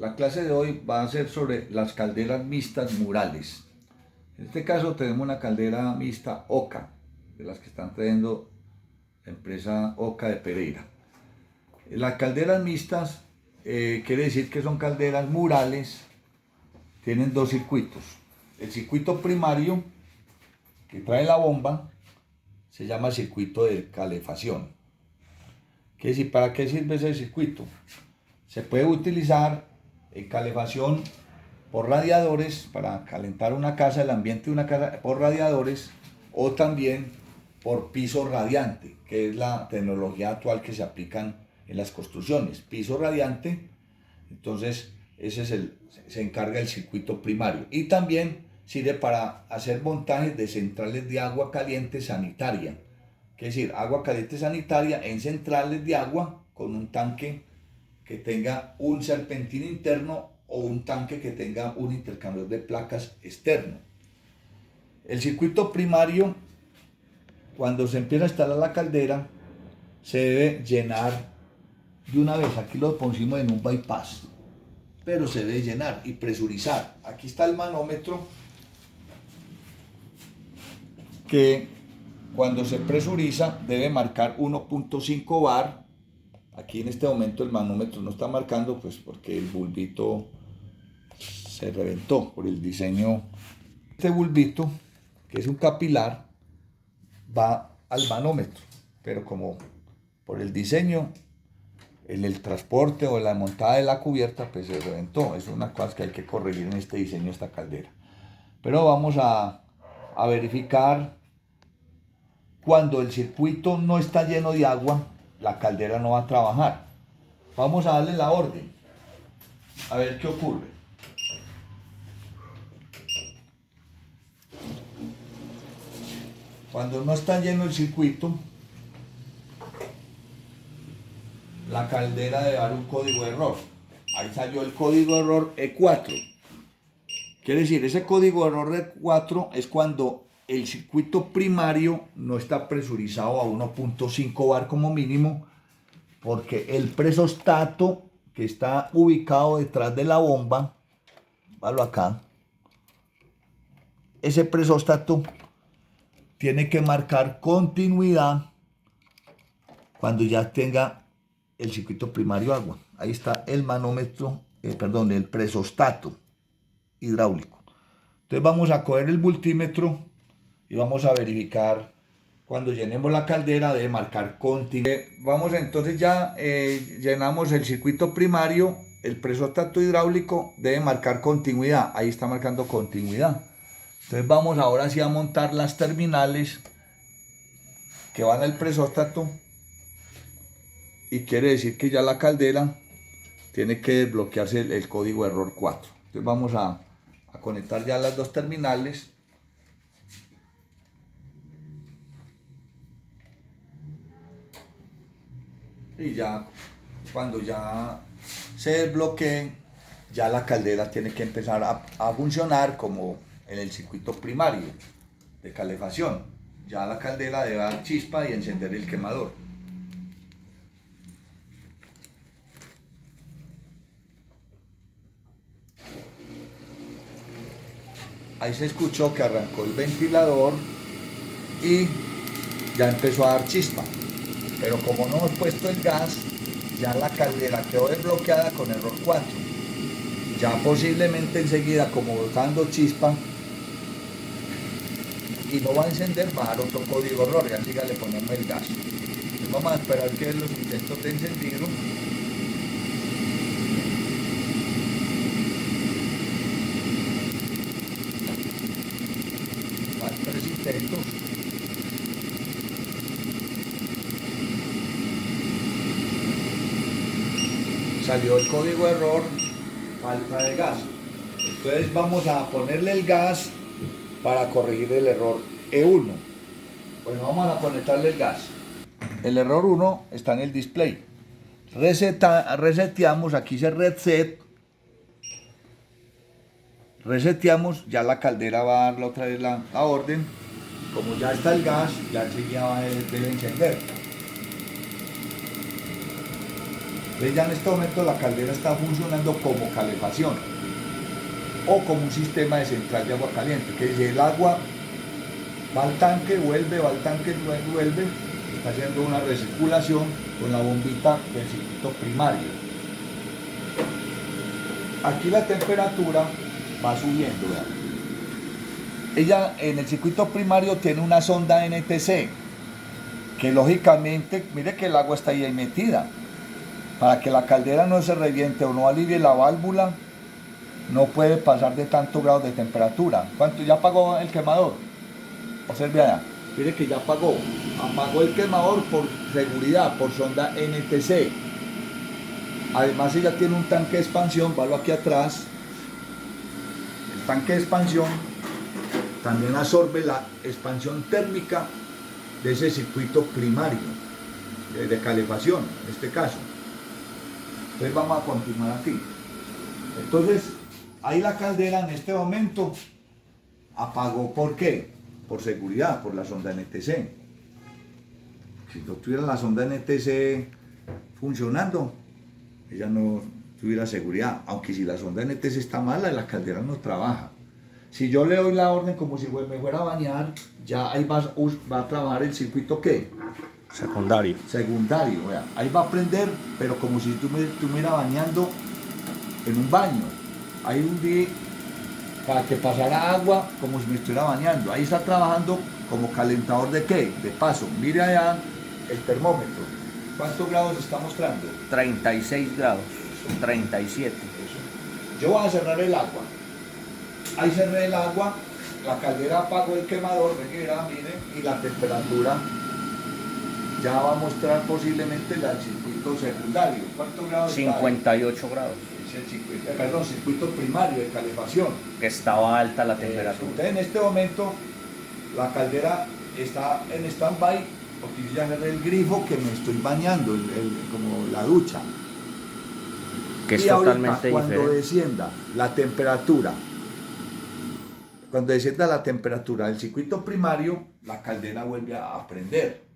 La clase de hoy va a ser sobre las calderas mixtas murales. En este caso tenemos una caldera mixta Oca, de las que están trayendo la empresa Oca de Pereira. Las calderas mixtas quiere decir que son calderas murales, tienen dos circuitos. El circuito primario, que trae la bomba, se llama circuito de calefacción. Quiere decir, ¿para qué sirve ese circuito? Se puede utilizar en calefacción por radiadores, para calentar una casa, el ambiente de una casa por radiadores, o también por piso radiante, que es la tecnología actual que se aplican en las construcciones. Piso radiante, entonces se encarga el circuito primario. Y también sirve para hacer montajes de centrales de agua caliente sanitaria. Es decir, agua caliente sanitaria en centrales de agua con un tanque que tenga un serpentín interno o un tanque que tenga un intercambiador de placas externo. El circuito primario, cuando se empieza a instalar la caldera, se debe llenar de una vez. Aquí lo pusimos en un bypass, pero se debe llenar y presurizar. Aquí está el manómetro que cuando se presuriza debe marcar 1.5 bar. Aquí en este momento el manómetro no está marcando, pues porque el bulbito se reventó por el diseño. Este bulbito, que es un capilar, va al manómetro, pero como por el diseño, en el transporte o la montada de la cubierta, pues se reventó. Es una cosa que hay que corregir en este diseño de esta caldera. Pero vamos a verificar. Cuando el circuito no está lleno de agua, la caldera no va a trabajar. Vamos a darle la orden, a ver qué ocurre. Cuando no está lleno el circuito, la caldera debe dar un código de error. Ahí salió el código de error E4. Quiere decir, ese código de error E4 es cuando el circuito primario no está presurizado a 1.5 bar como mínimo, porque el presostato que está ubicado detrás de la bomba, véalo acá, ese presostato tiene que marcar continuidad cuando ya tenga el circuito primario agua. Ahí está el manómetro, el presostato hidráulico. Entonces vamos a coger el multímetro y vamos a verificar. Cuando llenemos la caldera debe marcar continuidad. Vamos entonces ya llenamos el circuito primario, el presostato hidráulico debe marcar continuidad. Ahí está marcando continuidad. Entonces vamos ahora sí a montar las terminales que van al presostato, y quiere decir que ya la caldera tiene que desbloquearse el código error 4. Entonces vamos a conectar ya las dos terminales. Y ya cuando ya se desbloquee, ya la caldera tiene que empezar a funcionar como en el circuito primario de calefacción. Ya la caldera debe dar chispa y encender el quemador. Ahí se escuchó que arrancó el ventilador y ya empezó a dar chispa. Pero como no hemos puesto el gas, ya la caldera quedó desbloqueada con error 4. Ya posiblemente enseguida, como dando chispa y no va a encender, va a dar otro código error, y así ya le ponemos el gas. Entonces vamos a esperar que los intentos de encendido. Van 3 intentos. Salió el código de error, falta de gas. Entonces vamos a ponerle el gas para corregir el error E1. Pues vamos a conectarle el gas. El error 1 está en el display. Reseteamos, aquí dice reset. Reseteamos, ya la caldera va a darle otra vez la orden. Como ya está el gas, ya enseguida debe encender. Entonces ya en este momento la caldera está funcionando como calefacción o como un sistema de central de agua caliente, que si el agua va al tanque, vuelve, va al tanque, vuelve, está haciendo una recirculación con la bombita del circuito primario. Aquí la temperatura va subiendo, vean. Ella en el circuito primario tiene una sonda NTC, que lógicamente, mire que el agua está ahí metida. Para que la caldera no se reviente o no alivie la válvula, no puede pasar de tantos grados de temperatura. ¿Cuánto? ¿Ya apagó el quemador? Observe allá. Mire que ya apagó. Apagó el quemador por seguridad, por sonda NTC. Además ella tiene un tanque de expansión, valo aquí atrás. El tanque de expansión también absorbe la expansión térmica de ese circuito primario, de calefacción en este caso. Entonces vamos a continuar aquí. Entonces, ahí la caldera en este momento apagó. ¿Por qué? Por seguridad, por la sonda NTC. Si no tuviera la sonda NTC funcionando, ella no tuviera seguridad. Aunque si la sonda NTC está mala, la caldera no trabaja. Si yo le doy la orden como si me fuera a bañar, ya ahí va a trabajar el circuito ¿qué? Secundario. Secundario, vea. Ahí va a prender, pero como si tú me estuvieras bañando en un baño. Ahí un día para que pasara agua como si me estuviera bañando. Ahí está trabajando como calentador de ¿qué? De paso. Mire allá el termómetro. ¿Cuántos grados está mostrando? 36 grados, 37. Yo voy a cerrar el agua. Ahí cerré el agua, la caldera apagó el quemador, miren, y la temperatura ya va a mostrar posiblemente el circuito secundario. ¿Cuántos grados? 58 grados. Perdón, circuito primario de calefacción. Que estaba alta la temperatura. Entonces en este momento la caldera está en stand-by porque yo ya agarré el grifo que me estoy bañando, como la ducha. Que es y totalmente ahorita, cuando diferente. descienda la temperatura, cuando descienda la temperatura del circuito primario, la caldera vuelve a prender.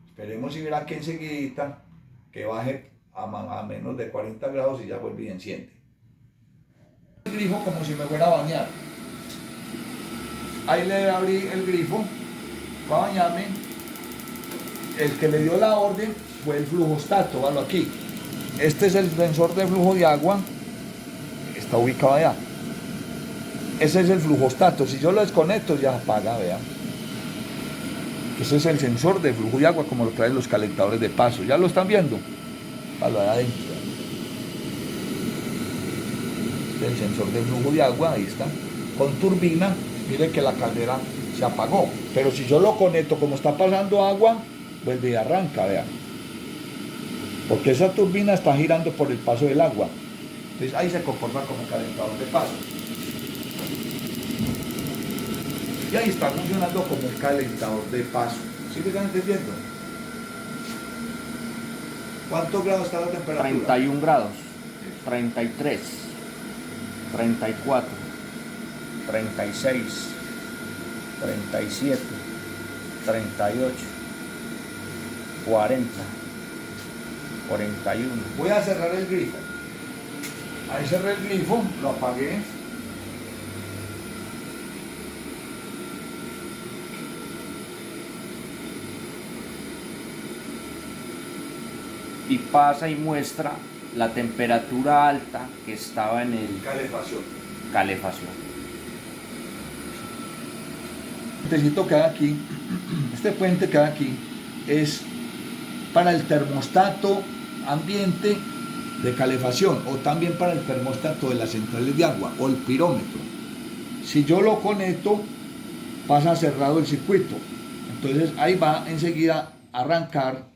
Esperemos y verá que enseguida que baje a menos de 40 grados y ya vuelve y enciende. El grifo como si me fuera a bañar. Ahí le abrí el grifo para bañarme. El que le dio la orden fue el flujostato, valo aquí. Este es el sensor de flujo de agua, está ubicado allá. Ese es el flujostato. Si yo lo desconecto ya apaga, vean. Ese es el sensor de flujo de agua como lo traen los calentadores de paso. ¿Ya lo están viendo? Valo allá adentro. El sensor de flujo de agua, ahí está. Con turbina, mire que la caldera se apagó. Pero si yo lo conecto como está pasando agua, vuelve y arranca, vean. Porque esa turbina está girando por el paso del agua. Entonces ahí se comporta como calentador de paso. Y ahí está funcionando como un calentador de paso. ¿Sí me están entendiendo? ¿Cuántos grados está la temperatura? 31 grados, 33, 34, 36, 37, 38, 40, 41. Voy a cerrar el grifo. Ahí cerré el grifo, lo apagué. Y pasa y muestra la temperatura alta que estaba en el calefacción. El puentecito que hay aquí, este puente que hay aquí, es para el termostato ambiente de calefacción o también para el termostato de las centrales de agua o el pirómetro. Si yo lo conecto, pasa cerrado el circuito. Entonces ahí va enseguida a arrancar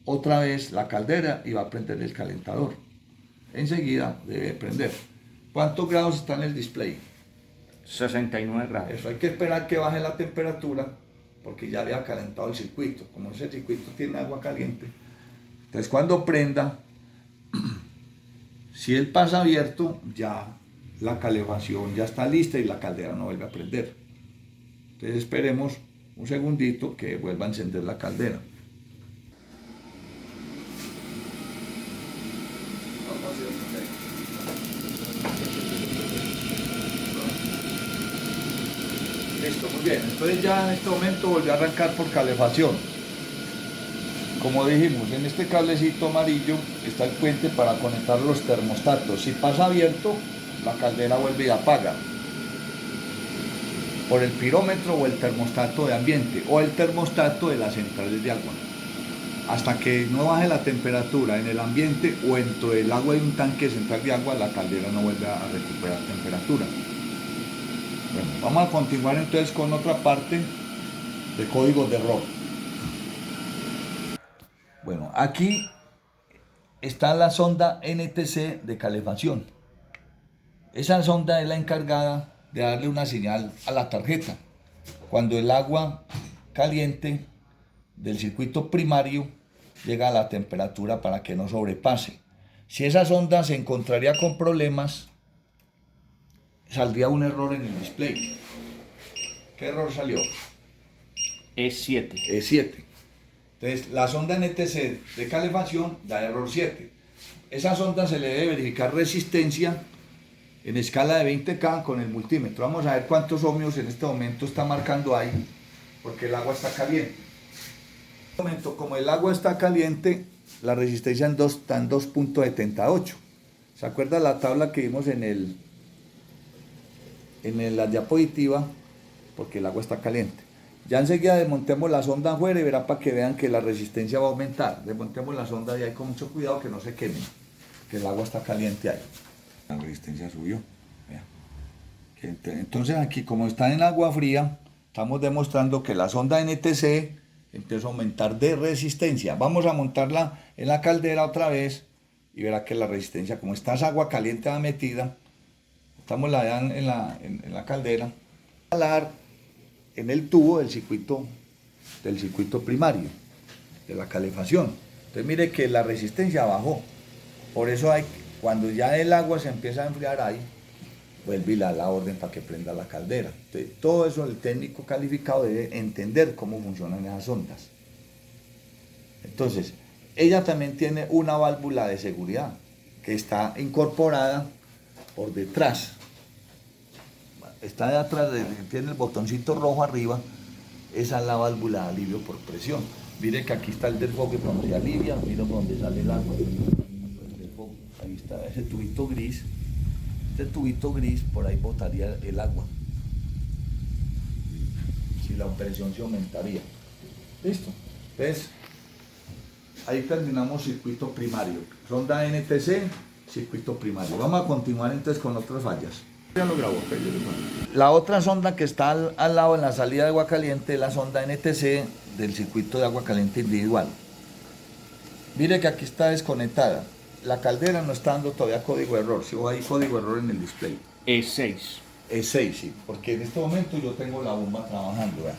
otra vez la caldera y va a prender el calentador. Enseguida debe prender. ¿Cuántos grados está en el display? 69 grados. Eso hay que esperar que baje la temperatura porque ya había calentado el circuito. Como ese circuito tiene agua caliente, entonces cuando prenda, si él pasa abierto, ya la calefacción ya está lista y la caldera no vuelve a prender. Entonces esperemos un segundito que vuelva a encender la caldera. Listo, muy bien. Entonces ya en este momento volví a arrancar por calefacción. Como dijimos, en este cablecito amarillo está el puente para conectar los termostatos. Si pasa abierto, la caldera vuelve y apaga. Por el pirómetro o el termostato de ambiente o el termostato de las centrales de agua. Hasta que no baje la temperatura en el ambiente o dentro del agua de un tanque central de agua, la caldera no vuelve a recuperar temperatura. Bueno, vamos a continuar entonces con otra parte de códigos de error. Bueno, aquí está la sonda NTC de calefacción. Esa sonda es la encargada de darle una señal a la tarjeta cuando el agua caliente del circuito primario llega a la temperatura para que no sobrepase. Si esa sonda se encontraría con problemas, saldría un error en el display. ¿Qué error salió? E7. E7. Entonces, la sonda NTC de calefacción da error 7. Esa sonda se le debe verificar resistencia en escala de 20K con el multímetro. Vamos a ver cuántos ohmios en este momento está marcando ahí, porque el agua está caliente. En este momento, como el agua está caliente, la resistencia está en 2.78. ¿Se acuerda la tabla que vimos en la diapositiva? Porque el agua está caliente. Ya enseguida desmontemos la sonda afuera y verá para que vean que la resistencia va a aumentar. Desmontemos la sonda y ahí con mucho cuidado que no se queme, que el agua está caliente ahí. La resistencia subió. Entonces aquí, como está en agua fría, estamos demostrando que la sonda NTC empieza a aumentar de resistencia. Vamos a montarla en la caldera otra vez y verá que la resistencia, como está esa agua caliente metida, estamos en la caldera, en el tubo del circuito primario, de la calefacción. Entonces mire que la resistencia bajó. Por eso cuando ya el agua se empieza a enfriar ahí, vuelve y la orden para que prenda la caldera. Entonces, todo eso el técnico calificado debe entender cómo funcionan esas ondas. Entonces, ella también tiene una válvula de seguridad que está incorporada por detrás. Está de atrás, tiene el botoncito rojo arriba, esa es la válvula de alivio por presión. Mire que aquí está el desfogue cuando se alivia, mire por donde sale el agua. Ahí está ese tubito gris. Este tubito gris, por ahí botaría el agua. Si la presión se aumentaría. Listo. Entonces, ahí terminamos circuito primario. Sonda NTC, circuito primario. Vamos a continuar entonces con otras fallas. Ya lo grabó. La otra sonda que está al lado en la salida de agua caliente es la sonda NTC del circuito de agua caliente individual. Mire que aquí está desconectada. La caldera no está dando todavía código de error. Si hay código de error en el display. E6. E6, sí. Porque en este momento yo tengo la bomba trabajando. ¿Verdad?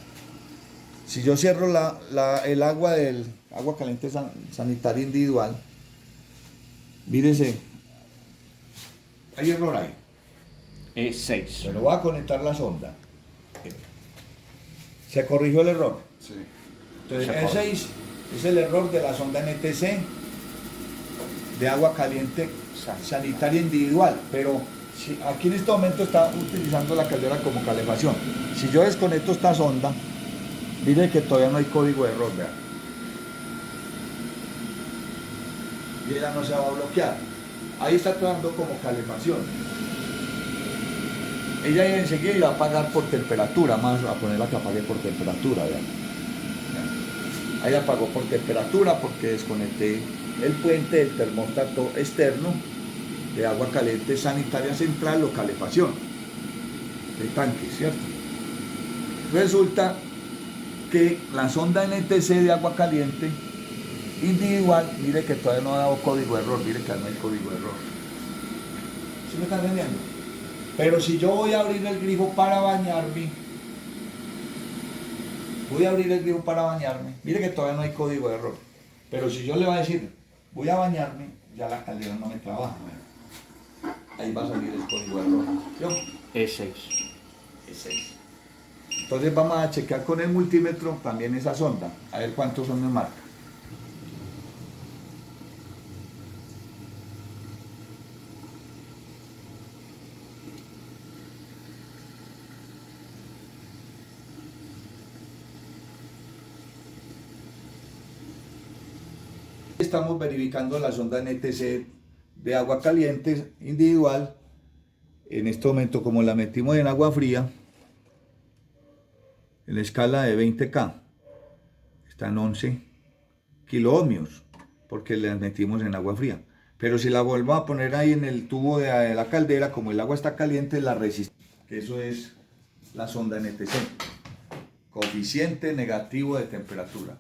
Si yo cierro el agua del agua caliente sanitaria individual, mírese, hay error ahí. E6. Pero voy a conectar la sonda. ¿Se corrigió el error? Sí. Entonces, E6 es el error de la sonda NTC de agua caliente sanitaria individual, pero aquí en este momento está utilizando la caldera como calefacción. Si yo desconecto esta sonda, mire que todavía no hay código de error, vean. Y ella no se va a bloquear. Ahí está trabajando como calefacción. Ella enseguida va a apagar por temperatura, más a ponerla que apague por temperatura, vean. Ahí apagó por temperatura porque desconecté el puente del termostato externo de agua caliente sanitaria central o calefacción de tanque, ¿cierto? Resulta que la sonda NTC de agua caliente individual, mire que todavía no ha dado código de error, mire que no hay código de error. ¿Sí me están entendiendo? Pero si yo voy a abrir el grifo para bañarme, mire que todavía no hay código de error. Pero si yo le voy a decir, voy a bañarme, ya la caldera no me trabaja. Ahí va a salir el código de error. ¿Yo? E6. E6. Entonces vamos a chequear con el multímetro también esa sonda, a ver cuántos son me marca. estamos verificando la sonda NTC de agua caliente individual. En este momento, como la metimos en agua fría, en la escala de 20K, está en 11 kiloohmios, porque la metimos en agua fría. Pero si la vuelvo a poner ahí en el tubo de la caldera, como el agua está caliente, la resiste. Eso es la sonda NTC, coeficiente negativo de temperatura.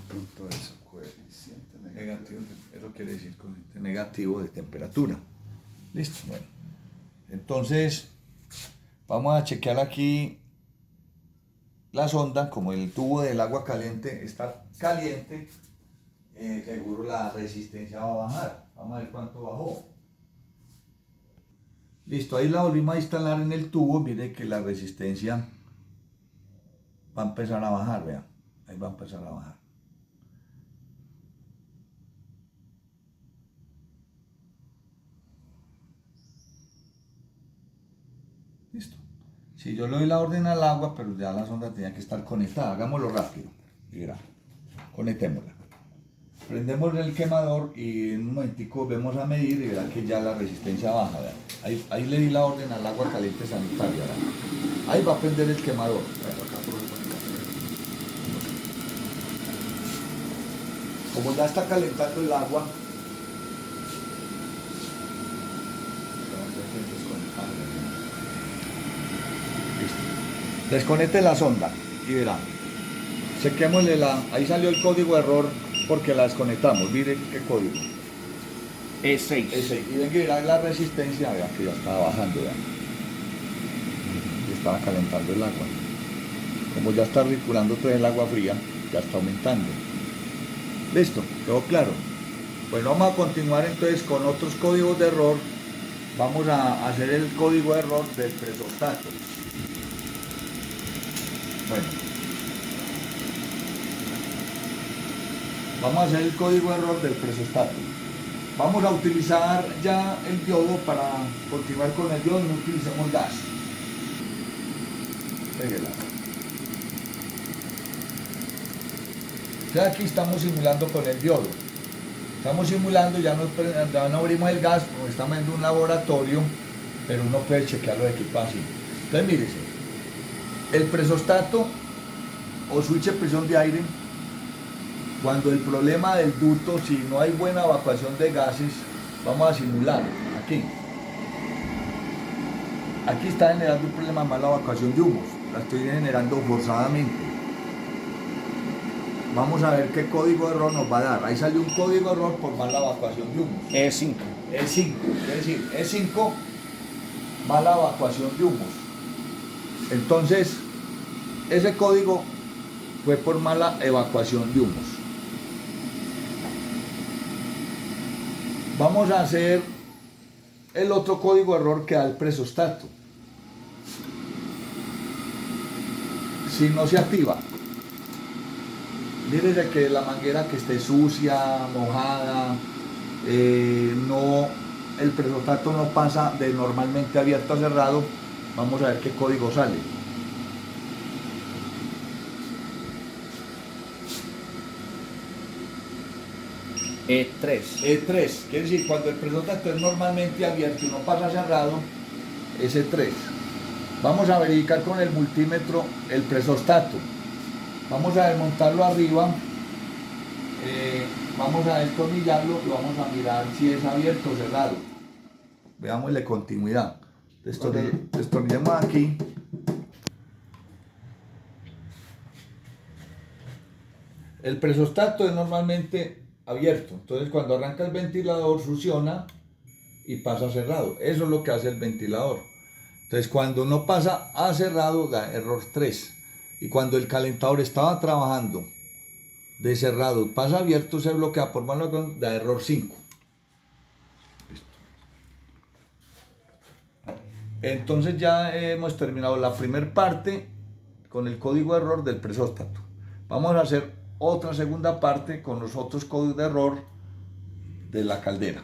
Pronto eso, coeficiente Negativo, eso quiere decir coeficiente negativo de temperatura. Listo, bueno. Entonces, vamos a chequear aquí la sonda. Como el tubo del agua caliente está caliente, seguro la resistencia va a bajar. Vamos a ver cuánto bajó. Listo, ahí la volvimos a instalar en el tubo. Mire que la resistencia va a empezar a bajar, vean. Ahí va a empezar a bajar. Listo. Si yo le doy la orden al agua, pero ya la sonda tenía que estar conectada, hagámoslo rápido. Mira, conectémosla. Prendemos el quemador y en un momentico vemos a medir y verán que ya la resistencia baja. Ahí le di la orden al agua caliente sanitaria. ¿Verdad? Ahí va a prender el quemador. Como ya está calentando el agua, desconecte la sonda y verán. Chequémosle ahí salió el código de error porque la desconectamos. Miren qué código. E6. E6. Y ven que verán la resistencia, vean que ya estaba bajando, vean. Y estaba calentando el agua. Como ya está circulando todo el agua fría, ya está aumentando. Listo, quedó claro. Bueno, vamos a continuar entonces con otros códigos de error. Vamos a hacer el código de error del presostato. Bueno, vamos a hacer el código de error del presostato. Vamos a utilizar ya el diodo para continuar con el diodo, no utilizamos gas. Péguela. Ya aquí estamos simulando con el diodo. Estamos simulando, ya no abrimos el gas, porque estamos en un laboratorio, pero uno puede chequear los equipos así. Entonces, mírese. El presostato o switch de presión de aire, cuando el problema del ducto, si no hay buena evacuación de gases, vamos a simular aquí. Aquí está generando un problema de mala evacuación de humos, la estoy generando forzadamente. Vamos a ver qué código de error nos va a dar. Ahí salió un código de error por mala evacuación de humos. E5. E5, es decir, E5, mala evacuación de humos. Entonces, ese código fue por mala evacuación de humos. Vamos a hacer el otro código de error que da el presostato. Si no se activa, mírese que la manguera que esté sucia, mojada, el presostato no pasa de normalmente abierto a cerrado. Vamos a ver qué código sale. E3. E3, quiere decir cuando el presostato es normalmente abierto y no pasa cerrado, es E3. Vamos a verificar con el multímetro el presostato. Vamos a desmontarlo arriba, vamos a destornillarlo y vamos a mirar si es abierto o cerrado. Veámosle continuidad. Destornillemos aquí. El presostato es normalmente abierto, entonces cuando arranca el ventilador succiona y pasa a cerrado. Eso es lo que hace el ventilador. Entonces cuando no pasa a cerrado da error 3. Y cuando el calentador estaba trabajando de cerrado y pasa abierto, se bloquea por mala evacuación, da error 5. Entonces ya hemos terminado la primera parte con el código de error del presóstato. Vamos a hacer otra segunda parte con los otros códigos de error de la caldera.